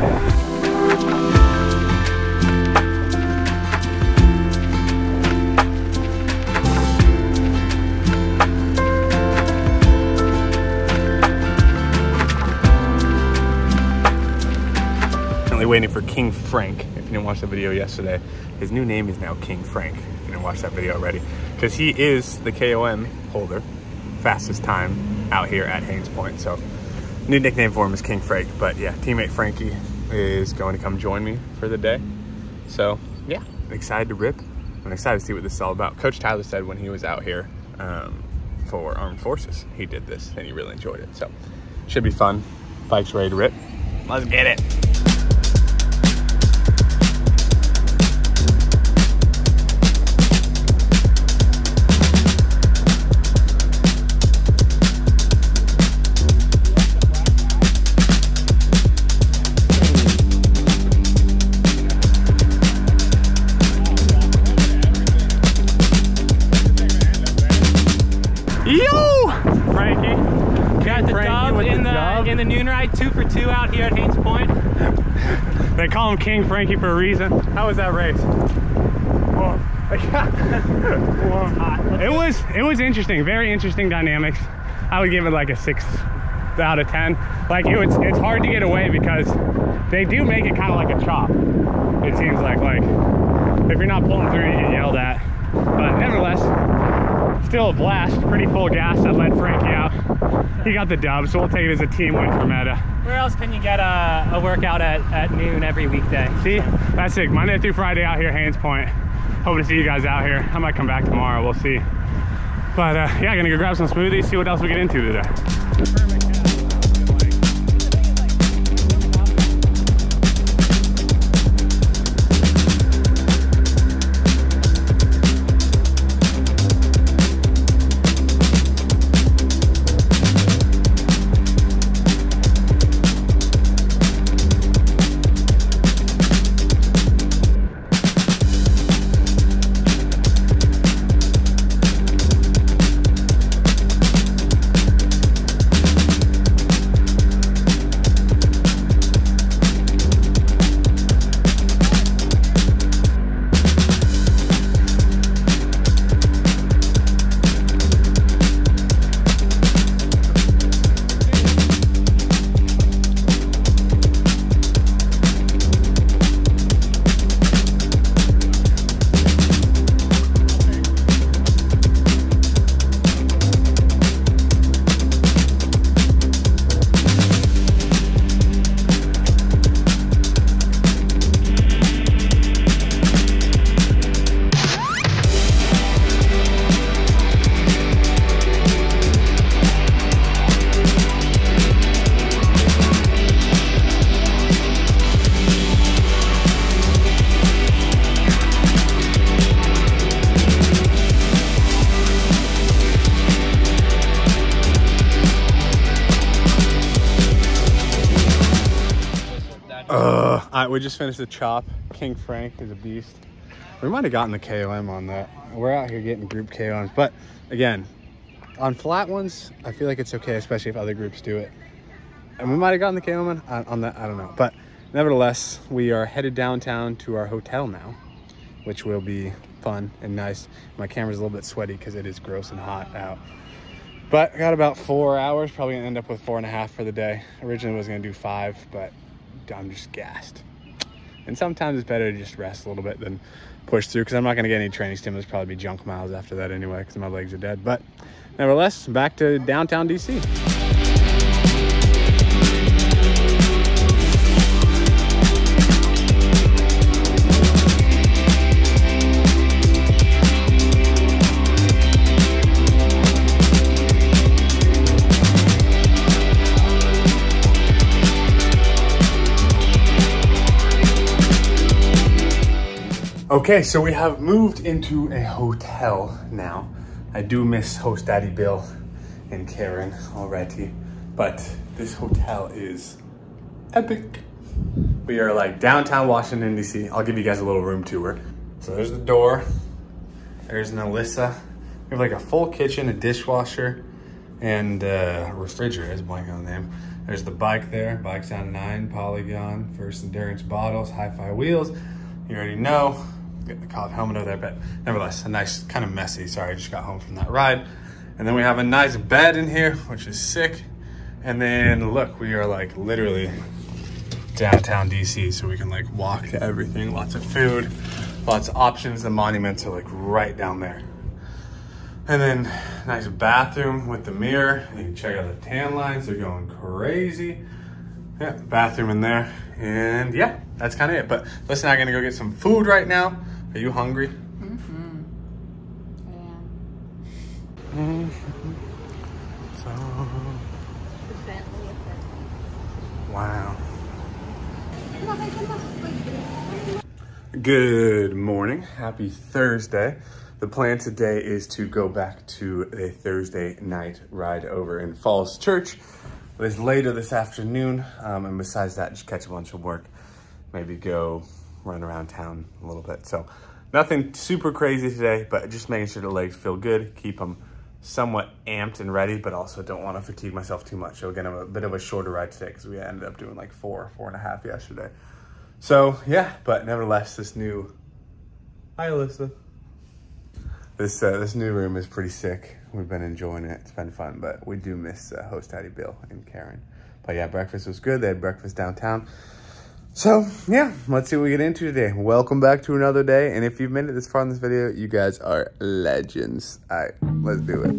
Waiting for King Frank. If you didn't watch the video yesterday, his new name is now King Frank. If you didn't watch that video already, because he is the KOM holder, fastest time out here at Haines Point. So new nickname for him is King Frank. But yeah, teammate Frankie is going to come join me for the day. So yeah, I'm excited to rip. I'm excited to see what this is all about. Coach Tyler said when he was out here for Armed Forces, he did this and he really enjoyed it. So should be fun. Bike's ready to rip. Let's get it. In the noon ride, 2 for 2 out here at Haines Point. They call him King Frankie for a reason. How was that race? It was interesting, very interesting dynamics. I would give it like a 6 out of 10. Like it's hard to get away because they do make it kind of like a chop. It seems like if you're not pulling through, you get yelled at. But nevertheless, still a blast. Pretty full gas that led Frankie out. He got the dub, so we'll take it as a team win for Meta. Where else can you get a workout at noon every weekday? See, that's it. Monday through Friday out here at Haines Point. Hoping to see you guys out here. I might come back tomorrow, we'll see. But yeah, gonna go grab some smoothies, see what else we get into today. Alright, we just finished the chop. King Frank is a beast. We might have gotten the KOM on that. We're out here getting group KOMs, but again, on flat ones, I feel like it's okay, especially if other groups do it. And we might have gotten the KOM on that, I don't know. But nevertheless, we are headed downtown to our hotel now, which will be fun and nice. My camera's a little bit sweaty because it is gross and hot out. But I got about 4 hours, probably gonna end up with 4.5 for the day. Originally was gonna do 5, but I'm just gassed. And sometimes it's better to just rest a little bit than push through, because I'm not gonna get any training stimulus, probably be junk miles after that anyway, because my legs are dead. But nevertheless, back to downtown DC. Okay, so we have moved into a hotel now. I do miss Host Daddy Bill and Karen already, but this hotel is epic. We are like downtown Washington, D.C. I'll give you guys a little room tour. So there's the door. There's an Alyssa. We have like a full kitchen, a dishwasher, and a refrigerator is blank on the name. There's the bike there. Bike's on 9 Polygon, First Endurance bottles, hi-fi wheels. You already know. Get the cop helmet over there, but nevertheless, a nice, kind of messy. Sorry, I just got home from that ride. And then we have a nice bed in here, which is sick. And then look, we are like literally downtown DC, so we can like walk to everything. Lots of food, lots of options. The monuments are like right down there. And then nice bathroom with the mirror. You can check out the tan lines, they're going crazy. Yeah, bathroom in there. And yeah, that's kind of it. But listen, I'm gonna go get some food right now. Are you hungry? Mm-hmm. Wow. Good morning. Happy Thursday. The plan today is to go back to a Thursday night ride over in Falls Church. It's later this afternoon, and besides that, just catch a bunch of work. Maybe go run around town a little bit. So nothing super crazy today, but just making sure the legs feel good, keep them somewhat amped and ready, but also don't want to fatigue myself too much. So again, I'm a bit of a shorter ride today because we ended up doing like 4.5 yesterday. So yeah, but nevertheless, this new, hi Alyssa. This new room is pretty sick. We've been enjoying it. It's been fun, but we do miss Host Daddy Bill and Karen. But yeah, breakfast was good. They had breakfast downtown. So yeah, let's see what we get into today. Welcome back to another day. And if you've made it this far in this video, you guys are legends. All right, let's do it.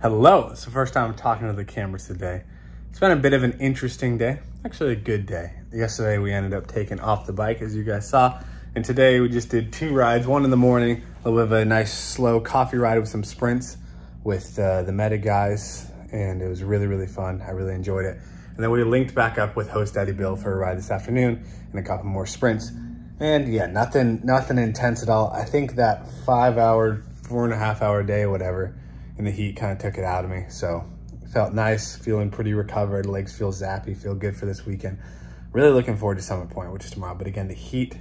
Hello, it's the first time I'm talking to the cameras today. It's been a bit of an interesting day, actually a good day. Yesterday we ended up taking off the bike as you guys saw, and today we just did 2 rides, one in the morning, a little bit of a nice slow coffee ride with some sprints with the Meta guys, and it was really, really fun. I really enjoyed it. And then we linked back up with Host Daddy Bill for a ride this afternoon and a couple more sprints. And yeah, nothing intense at all. I think that 4.5 hour day, whatever, in the heat kind of took it out of me. So it felt nice, feeling pretty recovered. Legs feel zappy, feel good for this weekend. Really looking forward to Summit Point, which is tomorrow. But again, the heat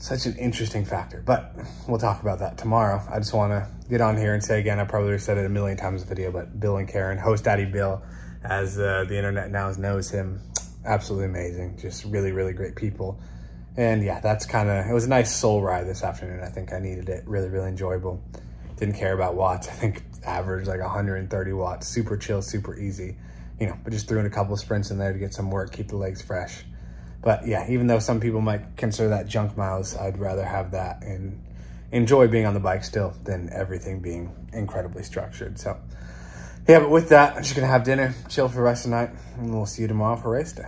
such an interesting factor, but we'll talk about that tomorrow. I just want to get on here and say again, I probably said it a million times in the video, but Bill and Karen, Host Daddy Bill, as the internet now knows him, absolutely amazing. Just really, really great people. And yeah, that's it was a nice soul ride this afternoon. I think I needed it. Really, really enjoyable. Didn't care about watts. I think average like 130 watts, super chill, super easy, you know, but just threw in a couple of sprints in there to get some work, keep the legs fresh. But yeah, even though some people might consider that junk miles, I'd rather have that and enjoy being on the bike still than everything being incredibly structured. So yeah, but with that, I'm just gonna have dinner, chill for the rest of the night, and we'll see you tomorrow for race day.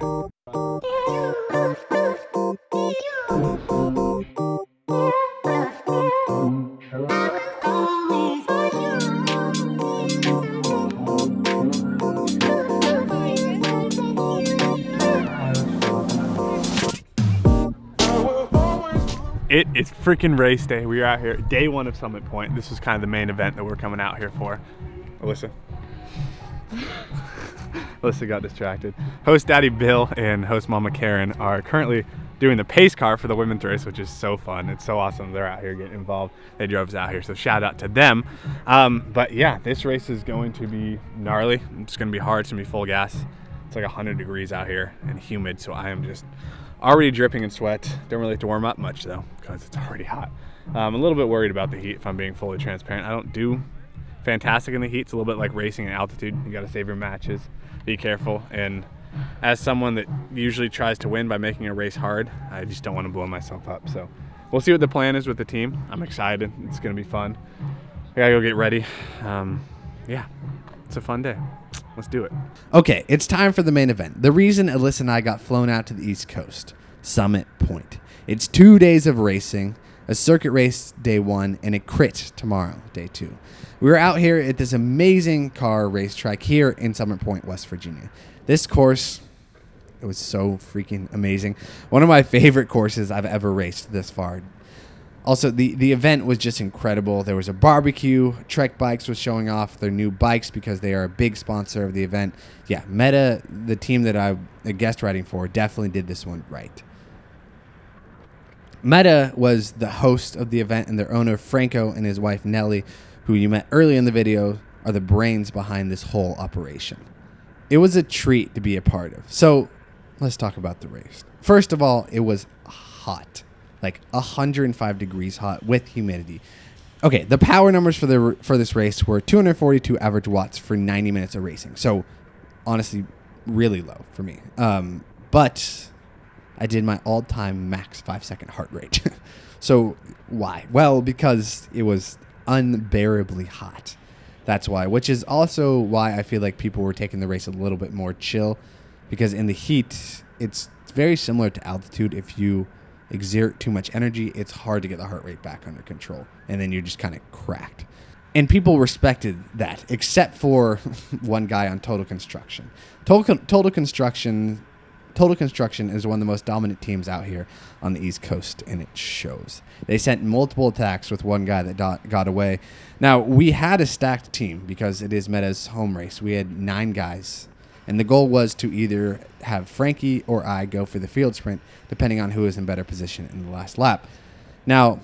It is freaking race day. We are out here, day one of Summit Point. This is kind of the main event that we're coming out here for. Alyssa. Alyssa got distracted. Host Daddy Bill and Host Mama Karen are currently doing the pace car for the women's race, which is so fun. It's so awesome. They're out here getting involved. They drove us out here, so shout out to them. But yeah, this race is going to be gnarly. It's going to be hard. It's going to be full gas. It's like 100 degrees out here and humid, so I am just already dripping in sweat. Don't really have to warm up much though, because it's already hot. I'm a little bit worried about the heat, if I'm being fully transparent. I don't do fantastic in the heat. It's a little bit like racing at altitude. You gotta save your matches, be careful. And as someone that usually tries to win by making a race hard, I just don't want to blow myself up. So we'll see what the plan is with the team. I'm excited. It's gonna be fun. I gotta go get ready. Yeah, it's a fun day. Let's do it. Okay, it's time for the main event. The reason Alyssa and I got flown out to the East Coast, Summit Point. It's 2 days of racing, a circuit race day 1, and a crit tomorrow, day 2. We were out here at this amazing car racetrack here in Summit Point, West Virginia. This course, it was so freaking amazing. One of my favorite courses I've ever raced this far. Also, the event was just incredible. There was a barbecue. Trek Bikes was showing off their new bikes because they are a big sponsor of the event. Yeah, Meta, the team that I'm a guest riding for, definitely did this one right. Meta was the host of the event, and their owner, Franco, and his wife, Nelly, who you met earlier in the video, are the brains behind this whole operation. It was a treat to be a part of. So let's talk about the race. First of all, it was hot. Like 105 degrees hot with humidity. Okay, the power numbers for this race were 242 average watts for 90 minutes of racing. So honestly, really low for me. But I did my all-time max 5-second heart rate. So why? Well, because it was unbearably hot. That's why, which is also why I feel like people were taking the race a little bit more chill, because in the heat, it's very similar to altitude. If you exert too much energy, it's hard to get the heart rate back under control, and then you're just kind of cracked. And people respected that, except for one guy on Total Construction. Total Construction is one of the most dominant teams out here on the East Coast, and it shows. They sent multiple attacks with one guy that got away. Now, we had a stacked team because it is Meta's home race. We had 9 guys, and the goal was to either have Frankie or I go for the field sprint, depending on who is in better position in the last lap. Now,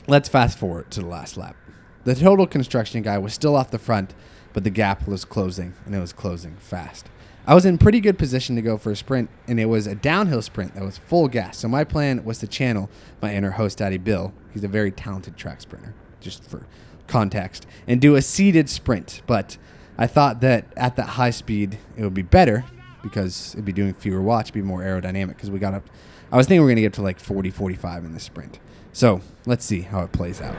let's fast forward to the last lap. The Total Construction guy was still off the front, but the gap was closing, and it was closing fast. I was in pretty good position to go for a sprint, and it was a downhill sprint that was full gas. So my plan was to channel my inner host daddy Bill. He's a very talented track sprinter, just for context, and do a seated sprint. But I thought that at that high speed, it would be better because it'd be doing fewer watts, be more aerodynamic, because we got up. I was thinking we were going to get to like 40, 45 in the sprint. So let's see how it plays out.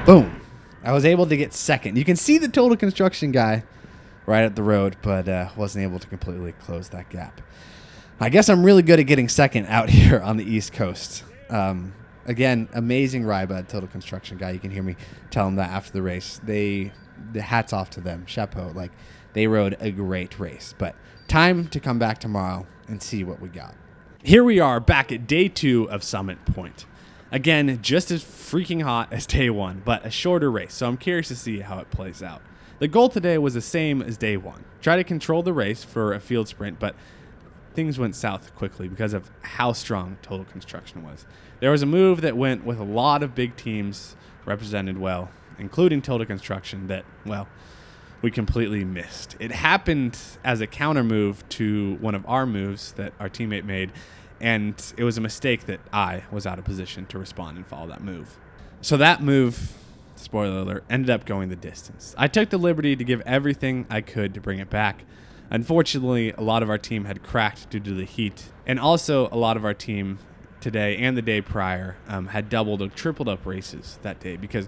Boom. I was able to get second. You can see the Total Construction guy right at the road, but wasn't able to completely close that gap. I guess I'm really good at getting second out here on the East Coast. Again, amazing ride by the Total Construction guy. You can hear me tell him that after the race. The hats off to them. Chapeau. Like, they rode a great race. But time to come back tomorrow and see what we got. Here we are back at day 2 of Summit Point. Again, just as freaking hot as day 1, but a shorter race. So I'm curious to see how it plays out. The goal today was the same as day 1. Try to control the race for a field sprint, but things went south quickly because of how strong Total Construction was. There was a move that went with a lot of big teams represented well, including Total Construction, that, well, we completely missed. It happened as a counter move to one of our moves that our teammate made, and it was a mistake that I was out of position to respond and follow that move. So that move, spoiler alert, ended up going the distance. I took the liberty to give everything I could to bring it back. Unfortunately, a lot of our team had cracked due to the heat, and also a lot of our team today and the day prior had doubled or tripled up races that day, because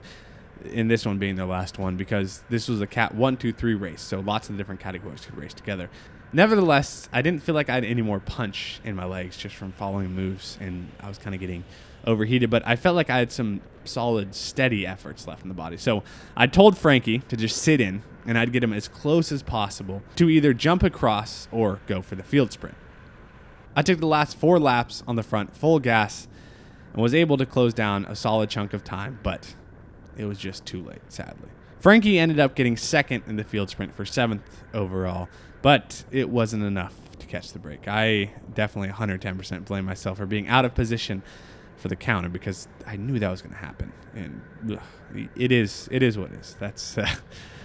in this one being their last one, because this was a cat 1, 2, 3 race, so lots of different categories could race together. Nevertheless, I didn't feel like I had any more punch in my legs just from following moves, and I was kind of getting overheated, but I felt like I had some solid, steady efforts left in the body. So I told Frankie to just sit in, and I'd get him as close as possible to either jump across or go for the field sprint. I took the last 4 laps on the front full gas and was able to close down a solid chunk of time, but it was just too late, sadly. Frankie ended up getting second in the field sprint for 7th overall, but it wasn't enough to catch the break. I definitely 110% blame myself for being out of position for the counter, because I knew that was going to happen. And it is what it is. That's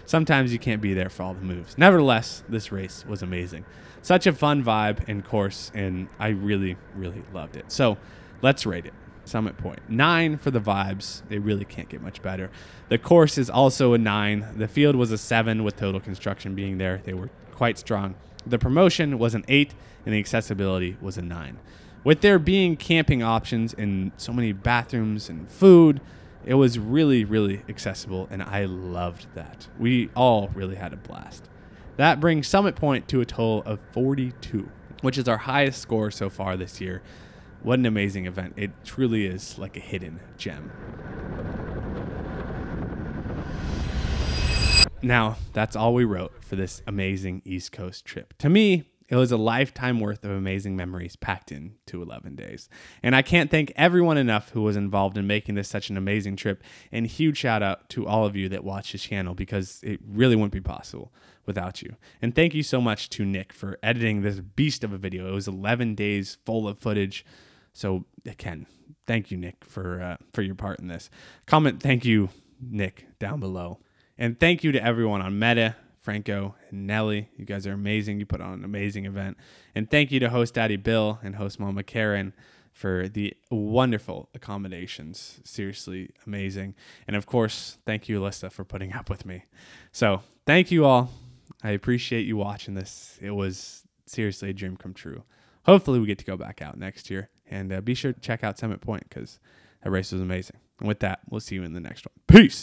sometimes you can't be there for all the moves. Nevertheless, this race was amazing. Such a fun vibe and course, and I really, really loved it. So let's rate it. Summit Point, 9 for the vibes. They really can't get much better. The course is also a 9. The field was a 7 with Total Construction being there. They were quite strong. The promotion was an 8, and the accessibility was a 9. With there being camping options and so many bathrooms and food, it was really, really accessible, and I loved that. We all really had a blast. That brings Summit Point to a total of 42, which is our highest score so far this year. What an amazing event. It truly is like a hidden gem. Now, that's all we wrote for this amazing East Coast trip. To me, it was a lifetime worth of amazing memories packed into 11 days. And I can't thank everyone enough who was involved in making this such an amazing trip. And huge shout out to all of you that watch this channel, because it really wouldn't be possible without you. And thank you so much to Nick for editing this beast of a video. It was 11 days full of footage. So again, thank you, Nick, for your part in this. Comment thank you, Nick, down below. And thank you to everyone on Meta, Franco, and Nelly. You guys are amazing. You put on an amazing event. And thank you to host Daddy Bill and host Mama Karen for the wonderful accommodations. Seriously amazing. And of course, thank you, Alyssa, for putting up with me. So thank you all. I appreciate you watching this. It was seriously a dream come true. Hopefully we get to go back out next year. And be sure to check out Summit Point, because that race was amazing. And with that, we'll see you in the next one. Peace.